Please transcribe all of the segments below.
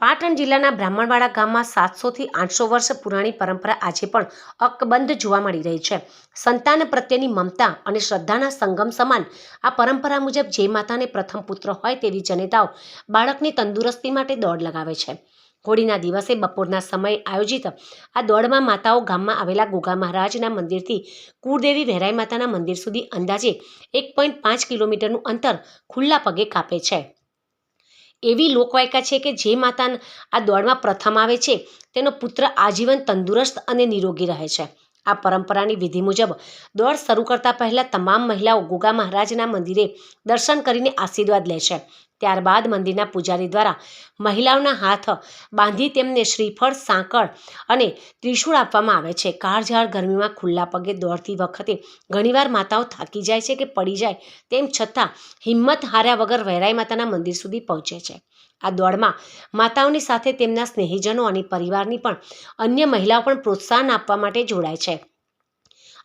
પાટણ જિલ્લાના બ્રાહ્મણવાડા ગામમાં 700થી 800 વર્ષ પુરાણી પરંપરા આજે પણ અકબંધ જોવા મળી રહી છે. સંતાન પ્રત્યેની મમતા અને શ્રદ્ધાના સંગમ સમાન આ પરંપરા મુજબ જે માતાને પ્રથમ પુત્ર હોય તેવી જનેતાઓ બાળકની તંદુરસ્તી માટે દોડ લગાવે છે. હોળીના દિવસે બપોરના સમયે આયોજિત આ દોડમાં માતાઓ ગામમાં આવેલા ગોગા મહારાજના મંદિરથી કુળદેવી વહેરાઈ માતાના મંદિર સુધી અંદાજે 1.5 કિલોમીટરનું અંતર ખુલ્લા પગે કાપે છે. એવી લોકવાયકા છે કે જે માતા આ દોડમાં પ્રથમ આવે છે તેનો પુત્ર આજીવન તંદુરસ્ત અને નિરોગી રહે છે. આ પરંપરાની વિધિ મુજબ દોડ શરૂ કરતા પહેલા તમામ મહિલાઓ ગોગા મહારાજના મંદિરે દર્શન કરીને આશીર્વાદ લે છે. ત્યારબાદ મંદિરના પૂજારી દ્વારા મહિલાઓના હાથ બાંધી તેમને શ્રીફળ, સાંકળ અને ત્રિશૂળ આપવામાં આવે છે. કાળઝાળ ગરમીમાં ખુલ્લા પગે દોડતી વખતે ઘણીવાર માતાઓ થાકી જાય છે કે પડી જાય તેમ છતાં હિંમત હાર્યા વગર વહેરાઈ માતાના મંદિર સુધી પહોંચે છે. આ દોડમાં માતાઓની સાથે તેમના સ્નેહીજનો અને પરિવારની પણ અન્ય મહિલાઓ પણ પ્રોત્સાહન આપવા માટે જોડાય છે.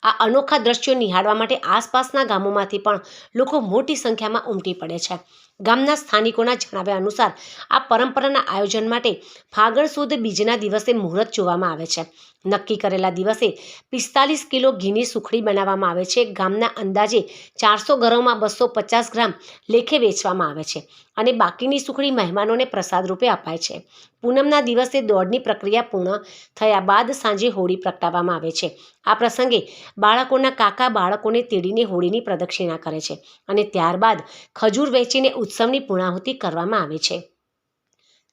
આ અનોખા દ્રશ્યો નિહાળવા માટે આસપાસના ગામોમાંથી પણ લોકો મોટી સંખ્યામાં ઉમટી પડે છે. ગામના સ્થાનિકોના જણાવ્યા અનુસાર આ પરંપરાના આયોજન માટે ફાગણ સુદ બીજના દિવસે મુહૂર્ત જોવામાં આવે છે. નક્કી કરેલા દિવસે 45 કિલો ઘીની સુખડી બનાવવામાં આવે છે. ગામના અંદાજે 400 ઘરોમાં 250 ગ્રામ લેખે વેચવામાં આવે છે અને બાકીની સુખડી મહેમાનોને પ્રસાદ રૂપે અપાય છે. પૂનમના દિવસે દોડની પ્રક્રિયા પૂર્ણ થયા બાદ સાંજે હોળી પ્રગટાવવામાં આવે છે. આ પ્રસંગે બાળકોના કાકા બાળકોને તેડીને હોળીની પ્રદક્ષિણા કરે છે અને ત્યારબાદ ખજૂર વેચીને ઉત્સવની પૂર્ણાહુતિ કરવામાં આવે છે.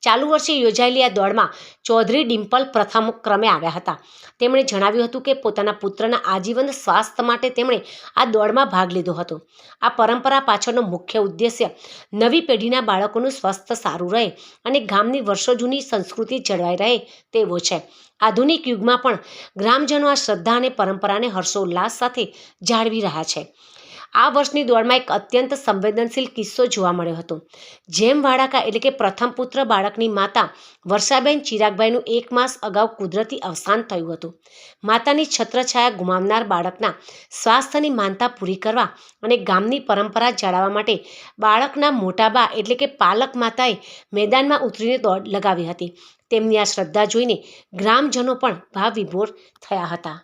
ચાલુ વર્ષે યોજાયેલી આ દોડમાં ચૌધરી ડિમ્પલ પ્રથમ ક્રમે આવ્યા હતા. તેમણે જણાવ્યું હતું કે પોતાના પુત્રના આજીવન સ્વાસ્થ્ય માટે તેમણે આ દોડમાં ભાગ લીધો હતો. આ પરંપરા પાછળનો મુખ્ય ઉદ્દેશ્ય નવી પેઢીના બાળકોનું સ્વાસ્થ્ય સારું રહે અને ગામની વર્ષો જૂની સંસ્કૃતિ જળવાઈ રહે તેવો છે. આધુનિક યુગમાં પણ ગ્રામજનો આ શ્રદ્ધા અને પરંપરાને હર્ષોલ્લાસ સાથે જાળવી રહ્યા છે. આ વર્ષની દોડમાં એક અત્યંત સંવેદનશીલ કિસ્સો જોવા મળ્યો હતો. જેમ વાડાકા એટલે કે પ્રથમ પુત્ર બાળકની માતા વર્ષાબેન ચિરાગભાઈનું 1 માસ અગાઉ કુદરતી અવસાન થયું હતું. માતાની છત્રછાયા ગુમાવનાર બાળકના સ્વાસ્થ્યની માનતા પૂરી કરવા અને ગામની પરંપરા જાળવવા માટે બાળકના મોટાબા એટલે કે પાલક માતાએ મેદાનમાં ઉતરીને દોડ લગાવી હતી. તેમની આ શ્રદ્ધા જોઈને ગ્રામજનો પણ ભાવ વિભોર થયા હતા.